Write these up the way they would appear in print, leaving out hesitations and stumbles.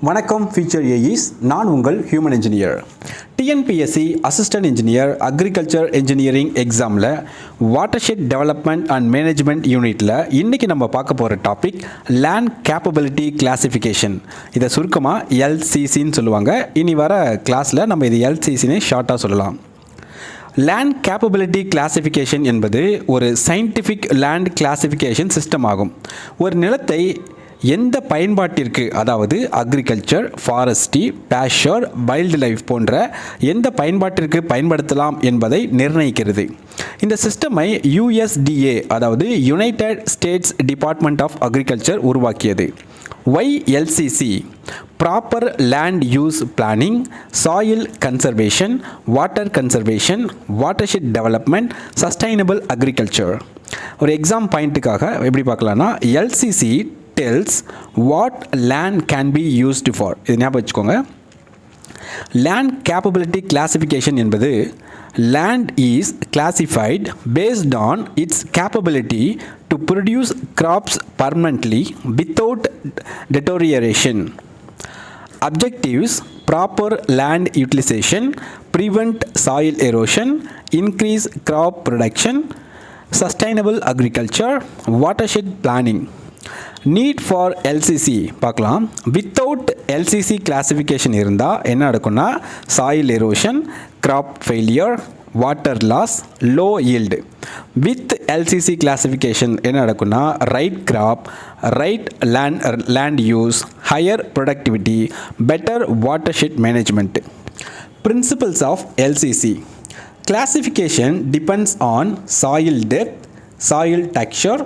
வணக்கம் ஃபியூச்சர் ஏஇஸ். நான் உங்கள் human engineer. TNPSC assistant engineer agriculture engineering எக்ஸாமில் வாட்டர்ஷெட் டெவலப்மெண்ட் அண்ட் மேனேஜ்மெண்ட் யூனிட்டில் இன்றைக்கி நம்ம பார்க்க போகிற டாபிக் லேண்ட் கேப்பபிலிட்டி கிளாசிஃபிகேஷன். இதை சுருக்கமாக எல்சிசின்னு சொல்லுவாங்க. இனி வர கிளாஸில் நம்ம இது எல்சிசின்னு ஷார்ட்டாக சொல்லலாம். லேண்ட் கேப்பபிலிட்டி கிளாசிஃபிகேஷன் என்பது ஒரு சயின்டிஃபிக் லேண்ட் கிளாசிஃபிகேஷன் சிஸ்டம் ஆகும். ஒரு நிலத்தை எந்த பயன்பாட்டிற்கு, அதாவது அக்ரிகல்ச்சர், ஃபாரஸ்ட்ரி, பேஷர், வைல்டு லைஃப் போன்ற எந்த பயன்பாட்டிற்கு பயன்படுத்தலாம் என்பதை நிர்ணயிக்கிறது. இந்த சிஸ்டமை யுஎஸ்டிஏ, அதாவது United States Department of Agriculture உருவாக்கியது. YLCC proper land use planning, soil conservation, water conservation, watershed development, sustainable agriculture. ஒரு எக்ஸாம் பாயிண்ட்டுக்காக எப்படி பார்க்கலாம்னா, LCC tells what land can be used for. இது ஞாபகம் வச்சுக்கோங்க. Land capability classification என்பது land is classified based on its capability to produce crops permanently without deterioration. Objectives: proper land utilization, prevent soil erosion, increase crop production, sustainable agriculture, watershed planning. Need for LCC பார்க்கலாம். Without LCC classification இருந்தால் என்ன நடக்கும்னா, soil erosion, crop failure, water loss, low yield. With LCC classification என்ன நடக்கும்னா, right crop, right land use, higher productivity, better watershed management. Principles of LCC classification depends on soil depth, soil texture,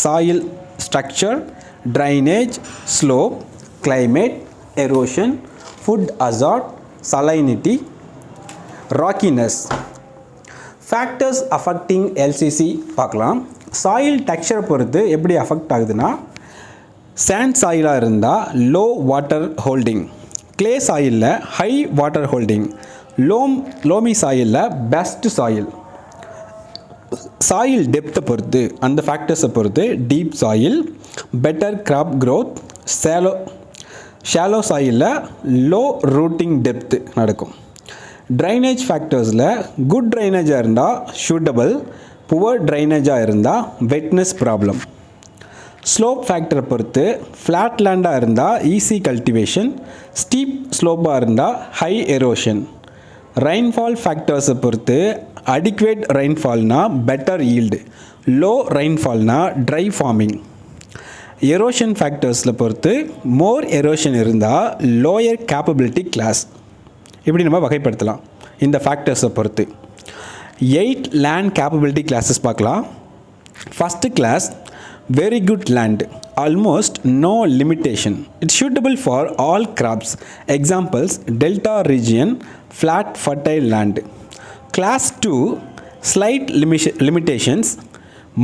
soil structure, drainage, slope, climate, erosion, food hazard, salinity, rockiness. Factors affecting LCC பார்க்கலாம். Soil texture பொறுத்து எப்படி affect ஆகுதுன்னா, sand சாயிலாக இருந்தால் low water holding, clay சாயிலில் high water holding, loamy சாயிலில் best soil. Soil டெப்த்தை பொறுத்து, அந்த ஃபேக்டர்ஸை பொறுத்து deep soil, better crop growth, shallow சாயிலில் லோ ரூட்டிங் டெப்த்து நடக்கும். ட்ரைனேஜ் ஃபேக்டர்ஸில் குட் ட்ரைனேஜாக இருந்தால் சூட்டபிள், புவர் ட்ரைனேஜாக இருந்தால் வெட்னஸ் ப்ராப்ளம். ஸ்லோப் ஃபேக்டரை பொறுத்து ஃப்ளாட் லேண்டாக இருந்தால் ஈஸி கல்டிவேஷன், ஸ்டீப் ஸ்லோப்பாக இருந்தால் ஹை எரோஷன். ரெயின்ஃபால் ஃபேக்டர்ஸை பொறுத்து அடிக்குவேட் ரெயின்ஃபால்னா பெட்டர் ஈல்டு, லோ ரெயின்ஃபால்னா ட்ரை ஃபார்மிங். எரோஷன் ஃபேக்டர்ஸில் பொறுத்து மோர் எரோஷன் இருந்தால் லோயர் கேப்பபிலிட்டி கிளாஸ். இப்படி நம்ம வகைப்படுத்தலாம் இந்த ஃபேக்டர்ஸை பொறுத்து. 8 லேண்ட் கேப்பபிலிட்டி கிளாஸஸ் பார்க்கலாம். First class very good land, almost no limitation, it's suitable for all crops. Examples: delta region, flat fertile land. Class 2 slight limitations,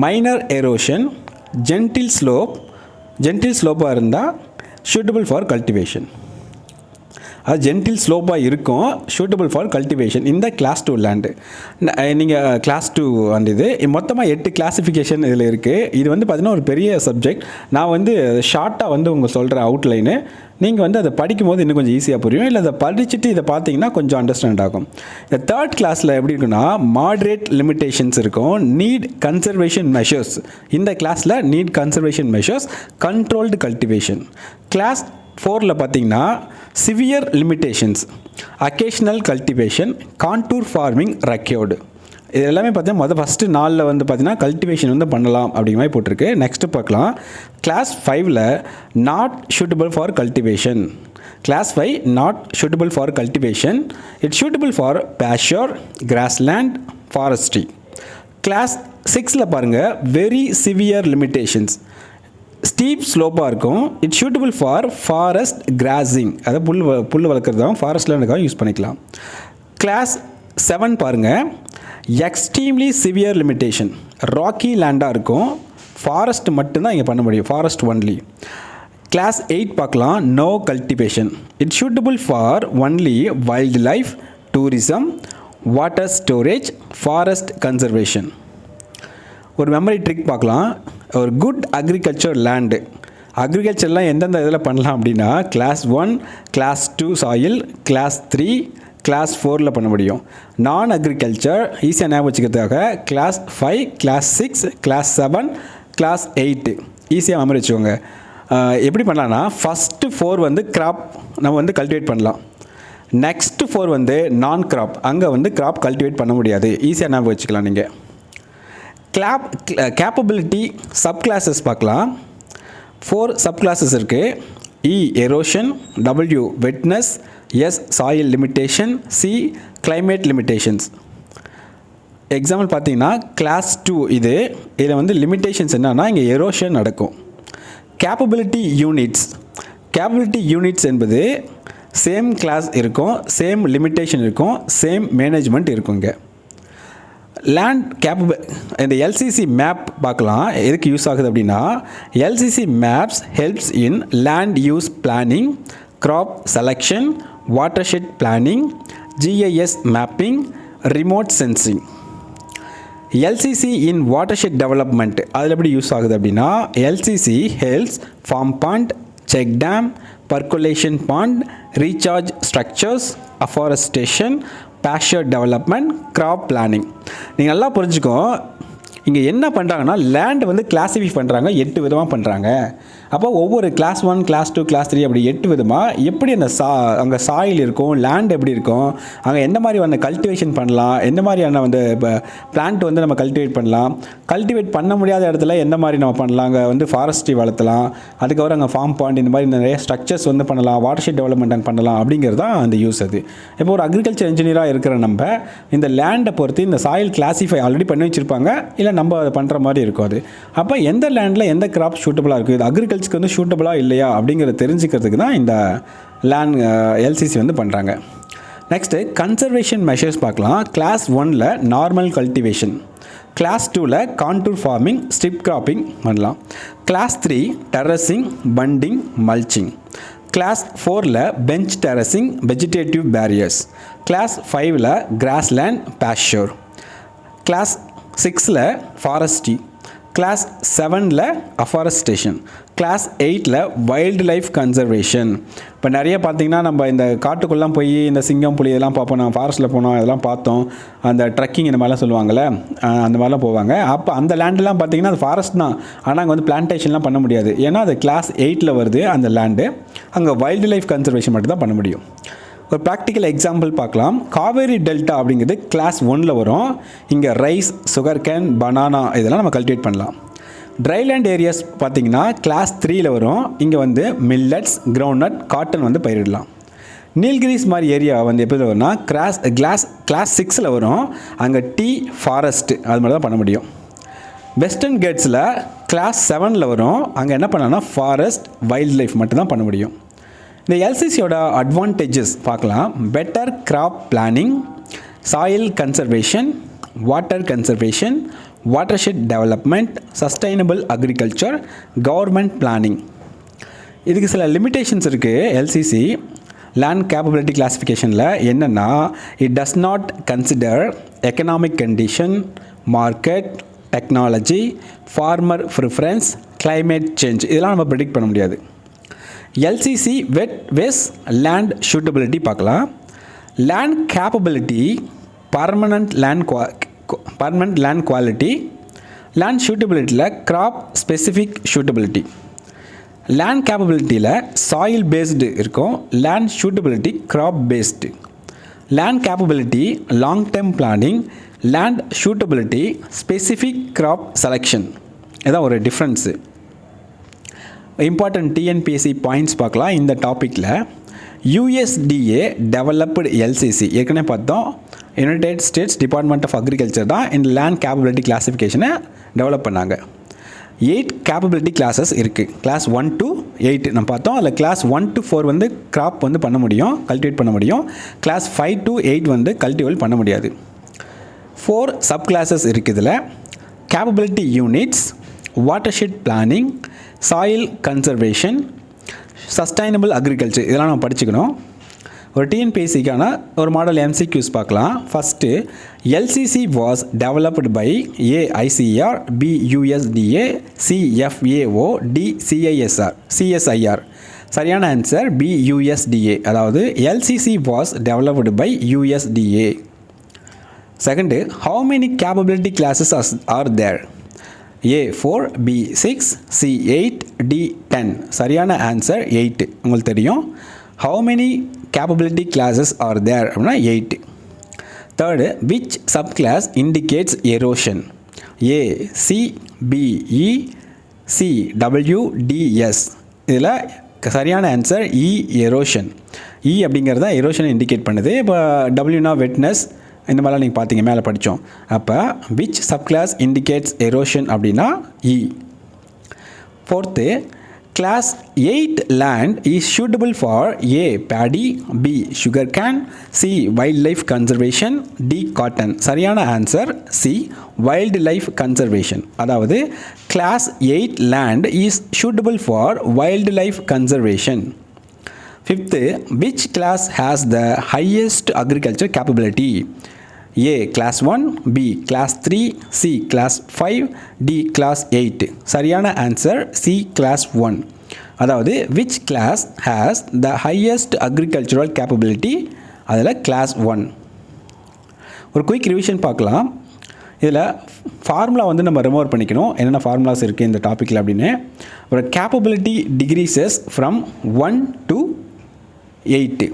minor erosion, gentle slope இருந்தால் suitable for cultivation. அது gentle ஸ்லோப்பாக இருக்கும், suitable for cultivation. இந்த class 2 land. நீங்கள் class 2 இது மொத்தமாக 8 classification இதில் இருக்குது. இது பார்த்தீங்கன்னா ஒரு பெரிய சப்ஜெக்ட். நான் ஷார்ட்டாக உங்களுக்கு சொல்கிற அவுட்லைனு. நீங்கள் அதை படிக்கும்போது இன்னும் கொஞ்சம் ஈஸியாக புரியும். இல்லை அதை படிச்சுட்டு இதை பார்த்தீங்கன்னா கொஞ்சம் அண்டர்ஸ்டாண்ட் ஆகும். இந்த 3rd கிளாஸில் எப்படி இருக்குன்னா, மாட்ரேட் லிமிட்டேஷன்ஸ் இருக்கும், நீட் கன்சர்வேஷன் மெஷர்ஸ். இந்த கிளாஸில் need conservation measures, controlled cultivation. Class 4ல் பார்த்தீங்கன்னா severe limitations, occasional cultivation, contour farming required. இது எல்லாமே பார்த்தீங்கன்னா ஃபஸ்ட்டு 4ல் பார்த்தீங்கன்னா கல்டிவேஷன் பண்ணலாம் அப்படிங்கிற மாதிரி போட்டிருக்கு. நெக்ஸ்ட்டு பார்க்கலாம். கிளாஸ் 5ல் not suitable for cultivation. Class 5 not suitable for cultivation, it's suitable for pasture, grassland, forestry. Class 6ல் பாருங்கள், வெரி சிவியர் லிமிட்டேஷன்ஸ், ஸ்டீப் ஸ்லோப்பாக இருக்கும், it's suitable for forest grazing, அதாவது புல் வளர்க்குறதாகவும் ஃபாரஸ்ட் லேண்டுக்காகவும் யூஸ் பண்ணிக்கலாம். கிளாஸ் 7 பாருங்கள், எக்ஸ்ட்ரீம்லி சிவியர் லிமிட்டேஷன், ராக்கி லேண்டாக இருக்கும், ஃபாரஸ்ட் மட்டும்தான் இங்கே பண்ண முடியும், ஃபாரஸ்ட் ஒன்லி. கிளாஸ் 8 பார்க்கலாம், no cultivation, it's suitable for only wildlife, tourism, water storage, forest conservation. ஒரு மெமரி ட்ரிக் பார்க்கலாம். ஒரு குட் அக்ரிகல்ச்சர் லேண்டு அக்ரிகல்ச்சர்லாம் எந்தெந்த இதில் பண்ணலாம் அப்படின்னா class 1, class 2 soil, class 3, class 4ல் பண்ண முடியும். நான் அக்ரிகல்ச்சர் ஈஸியாக ஞாபகம் வச்சுக்கிறதுக்காக கிளாஸ் 5, கிளாஸ் 6, கிளாஸ் 7, கிளாஸ் 8 ஈஸியாக மெமரி வச்சுக்கோங்க. எப்படி பண்ணலான்னா ஃபஸ்ட்டு 4 வந்து கிராப் நம்ம வந்து கல்டிவேட் பண்ணலாம். நெக்ஸ்ட்டு 4 வந்து நான் கிராப், அங்கே வந்து கிராப் கல்டிவேட் பண்ண முடியாது. ஈஸியாக ஞாபகம் வச்சுக்கலாம் நீங்கள். கேப்பபிலிட்டி சப் கிளாஸஸ் பார்க்கலாம். 4 சப் கிளாஸஸ் இருக்குது. E erosion, W wetness, S soil limitation, C climate limitations. Example பார்த்தீங்கன்னா கிளாஸ் 2 இதில் வந்து லிமிட்டேஷன்ஸ் என்னன்னா இங்கே எரோஷன் நடக்கும். கேப்பபிலிட்டி யூனிட்ஸ் என்பது சேம் கிளாஸ் இருக்கும், சேம் லிமிட்டேஷன் இருக்கும், சேம் மேனேஜ்மெண்ட் இருக்கும். இங்கே இந்த எல்சிசி மேப் பார்க்கலாம். எதுக்கு யூஸ் ஆகுது அப்படின்னா LCC maps helps in land use planning, crop selection, watershed planning, GIS mapping, remote sensing. LCC in watershed development அதில் எப்படி யூஸ் ஆகுது அப்படின்னா LCC helps farm pond, check dam, percolation pond, recharge structures, afforestation, pasture development, crop planning. நீங்கள் நல்லா புரிஞ்சுக்கோ, இங்கே என்ன பண்ணுறாங்கன்னா லேண்ட் வந்து கிளாஸிஃபை பண்ணுறாங்க, 8 விதமாக பண்ணுறாங்க. அப்போ ஒவ்வொரு கிளாஸ் 1, கிளாஸ் 2, கிளாஸ் 3 அப்படி 8 விதமாக எப்படி அந்த அங்கே சாயில் இருக்கும், லேண்ட் எப்படி இருக்கும், அங்கே எந்த மாதிரியான கல்டிவேஷன் பண்ணலாம், எந்த மாதிரியான வந்து பிளான்ட் வந்து நம்ம கல்டிவேட் பண்ணலாம், கல்டிவேட் பண்ண முடியாத இடத்துல எந்த மாதிரி நம்ம பண்ணலாம், அங்கே வந்து ஃபாரஸ்ட்ரி வளர்த்தலாம், அதுக்கப்புறம் அங்கே ஃபார்ம் பாண்ட் இந்த மாதிரி நிறைய ஸ்ட்ரக்சர்ஸ் வந்து பண்ணலாம், வாட்டர்ஷெட் டெவலப்மெண்ட் அங்கே பண்ணலாம் அப்படிங்கிறது தான் அந்த யூஸ். அது இப்போ ஒரு அக்ரிகல்ச்சர் இன்ஜினியராக இருக்கிற நம்ம இந்த லேண்டை பொறுத்து இந்த சாயில் கிளாஸிஃபை ஆல்ரெடி பண்ணி வச்சுருப்பாங்க, இல்லை நம்ம அதை பண்ணுற மாதிரி இருக்கும். அது அப்போ எந்த லேண்டில் எந்த கிராப் சூட்டபுளாக இருக்குது, இது அக்ரிகல்ச்சருக்கு வந்து சூட்டபுளாக இல்லையா அப்படிங்கிறத தெரிஞ்சுக்கிறதுக்கு தான் இந்த லேண்ட் எல்சிசி வந்து பண்ணுறாங்க. நெக்ஸ்ட்டு கன்சர்வேஷன் மெஷர்ஸ் பார்க்கலாம். கிளாஸ் 1ல் நார்மல் கல்டிவேஷன், கிளாஸ் 2ல் கான்டூர் ஃபார்மிங், ஸ்ட்ரிப் கிராப்பிங் பண்ணலாம். Class 3 terracing, bunding, mulching. Class 4ல் bench terracing, vegetative barriers. Class 5ல் கிராஸ்லேண்ட், பாஸ்ச்சர். கிளாஸ் 6ல் ஃபாரஸ்ட்ரி. கிளாஸ் 7ல் அஃபாரஸ்டேஷன். கிளாஸ் 8ல் வைல்டு லைஃப் கன்சர்வேஷன். இப்போ நிறைய பார்த்திங்கன்னா நம்ம இந்த காட்டுக்குள்ளெலாம் போய் இந்த சிங்கம், புலி இதெல்லாம் பார்ப்போம். நம்ம ஃபாரஸ்ட்டில் போனோம், இதெல்லாம் பார்த்தோம். அந்த ட்ரக்கிங் இந்த மாதிரிலாம் சொல்லுவாங்கள்ல, அந்த மாதிரிலாம் போவாங்க. அப்போ அந்த லேண்டெலாம் பார்த்திங்கன்னா அது ஃபாரஸ்ட் தான், ஆனால் அங்கே வந்து பிளான்டேஷன்லாம் பண்ண முடியாது. ஏன்னா அது கிளாஸ் 8ல் வருது அந்த லேண்டு. அங்கே வைல்டு லைஃப் கன்சர்வேஷன் மட்டும் தான் பண்ண முடியும். ஒரு ப்ராக்டிக்கல் எக்ஸாம்பிள் பார்க்கலாம். காவேரி டெல்டா அப்படிங்கிறது கிளாஸ் 1ல் வரும். இங்கே ரைஸ், சுகர் கேன், பனானா இதெல்லாம் நம்ம கல்டிவேட் பண்ணலாம். ட்ரைலேண்ட் ஏரியாஸ் பார்த்திங்கன்னா கிளாஸ் 3ல் வரும். இங்கே வந்து மில்லட்ஸ், கிரவுண்ட்நட், காட்டன் வந்து பயிரிடலாம். நீல்கிரிஸ் மாதிரி ஏரியா வந்து எப்படி வரும்னா கிளாஸ் 6ல் வரும். அங்கே டீ, ஃபாரஸ்ட்டு அது மாதிரி தான் பண்ண முடியும். வெஸ்டர்ன் கேட்ஸில் கிளாஸ் 7ல் வரும். அங்கே என்ன பண்ணலாம்னா ஃபாரஸ்ட், வைல்ட் லைஃப் மட்டும் தான் பண்ண முடியும். இந்த எல்சிசியோட அட்வான்டேஜஸ் பார்க்கலாம். Better crop planning, soil conservation, water conservation, watershed development, sustainable agriculture, government planning. இதுக்கு சில லிமிட்டேஷன்ஸ் இருக்குது. எல்சிசி லேண்ட் கேப்பபிலிட்டி கிளாஸிஃபிகேஷனில் என்னென்னா it does not consider economic condition, market, technology, farmer preference, climate change இதெல்லாம் நம்ம ப்ரெடிக்ட் பண்ண முடியாது. எல்சிசி வெஸ் லேண்ட் சூட்டபிலிட்டி பார்க்கலாம். Land capability, permanent land quality. Land சூட்டபிலிட்டியில் கிராப் ஸ்பெசிஃபிக் சூட்டபிலிட்டி. லேண்ட் கேப்பபிலிட்டியில் சாயில் பேஸ்டு இருக்கும், land suitability crop based. Land capability long term planning, land suitability specific crop selection. இதான் ஒரு டிஃப்ரென்ஸு. இம்பார்ட்டன்ட் டிஎன்பிஎஸ்சி பாயிண்ட்ஸ் பார்க்கலாம் இந்த டாப்பிக்கில். யூஎஸ்டிஏ டெவலப்டு எல்சிசி ஏற்கனவே பார்த்தோம். United States Department of Agriculture தான் இந்த லேண்ட் கேப்பபிலிட்டி கிளாஸிஃபிகேஷனை டெவலப் பண்ணாங்க. 8 கேப்பபிலிட்டி கிளாஸஸ் இருக்குது. கிளாஸ் 1 to 8 நம்ம பார்த்தோம். அதில் கிளாஸ் 1 to 4 வந்து கிராப் வந்து பண்ண முடியும், கல்டிவேட் பண்ண முடியும். கிளாஸ் 5 to 8 வந்து கல்டிவேட் பண்ண முடியாது. 4 சப் கிளாஸஸ் இருக்குது இதில். Capability units, watershed planning, soil conservation, sustainable agriculture இதெல்லாம் நம்ம படிச்சுக்கணும். ஒரு டிஎன்பிஎஸ்சிக்கான ஒரு மாடல் எம்சிக்யூஸ் பார்க்கலாம். First, LCC was developed by A ICAR, B USDA, C FAO, D CSIR. சரியான ஆன்சர் பி யூஎஸ்டிஏ. அதாவது LCC was developed by USDA. Second, how many capability classes are there? A 4, B 6, C 8, D 10. சரியான answer 8. உங்களுக்கு தெரியும். How many capability classes are தேர் அப்படின்னா 8. Third, which sub clause indicates erosion? A C, B E, C W, D S. இதில் சரியான answer இ erosion. இ அப்படிங்கிறது தான் எரோஷனை indicate பண்ணுது. இப்போ டபிள்யூனா வெட்னஸ், இந்த மாதிரிலாம் நீங்கள் பார்த்தீங்க, மேலே படித்தோம். அப்போ which sub clause indicates erosion அப்படின்னா E. Fourth, class 8 land is suitable for A paddy, B sugarcane, C wildlife conservation, D cotton. சரியான answer C wildlife conservation. அதாவது class 8 land is suitable for wildlife conservation. Fifth, which class has the highest agriculture capability? A class 1, B class 3, C class 5, D class 8. சரியான answer C class 1. அதாவது which class has the highest agricultural capability? அதில் class 1. ஒரு quick revision பார்க்கலாம். இதில் formula வந்து நம்ம remove பண்ணிக்கணும். என்னென்ன ஃபார்முலாஸ் இருக்குது இந்த டாப்பிக்கில் அப்படின்னு. ஒரு கேப்பபிலிட்டி டிக்ரீசஸ் ஃப்ரம் 1 to 8.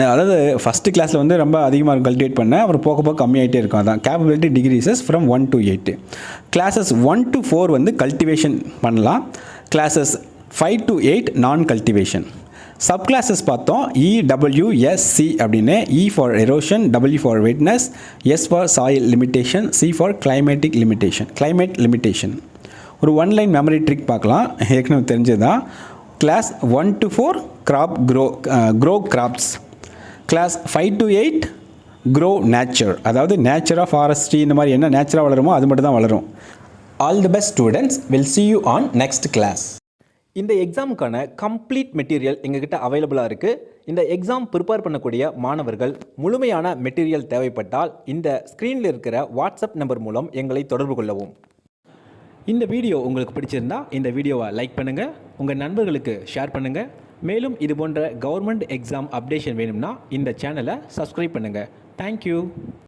அதாவது ஃபஸ்ட்டு கிளாஸில் வந்து ரொம்ப அதிகமாக இருக்கும் கல்டிவேட் பண்ணேன், அப்புறம் போக போக கம்மியாகிட்டே இருக்கும். அதான் capability decreases from 1 to 8. Classes 1 to 4 வந்து கல்டிவேஷன் பண்ணலாம். கிளாஸஸ் 5 to 8 நான் கல்டிவேஷன். சப் கிளாஸஸ் பார்த்தோம் இடபிள்யூஎஸ்சி அப்படின்னு. E for erosion, W for wetness, S for soil limitation, C for climate limitation. ஒரு ஒன்லைன் மெமரி ட்ரிக் பார்க்கலாம். ஏற்கனவே தெரிஞ்சது தான். Class 1 to 4 grow crops. Class 5 to 8 grow nature. அதாவது நேச்சராக ஃபாரஸ்ட்ரி இந்த மாதிரி என்ன நேச்சராக வளருமோ அது மட்டும் தான் வளரும். All the best students. Will see you on next class. இந்த எக்ஸாமுக்கான கம்ப்ளீட் மெட்டீரியல் எங்ககிட்ட அவைலபிளாக இருக்குது. இந்த எக்ஸாம் ப்ரிப்பேர் பண்ணக்கூடிய மாணவர்கள் முழுமையான மெட்டீரியல் தேவைப்பட்டால் இந்த ஸ்க்ரீனில் இருக்கிற வாட்ஸ்அப் நம்பர் மூலம் எங்களை தொடர்பு கொள்ளவும். இந்த வீடியோ உங்களுக்கு பிடிச்சிருந்தா இந்த வீடியோவை லைக் பண்ணுங்கள், உங்கள் நண்பர்களுக்கு ஷேர் பண்ணுங்கள். மேலும் இது போன்ற கவர்மெண்ட் எக்ஸாம் அப்டேஷன் வேணும்னா இந்த சேனலை சப்ஸ்கிரைப் பண்ணுங்கள். தேங்க்யூ.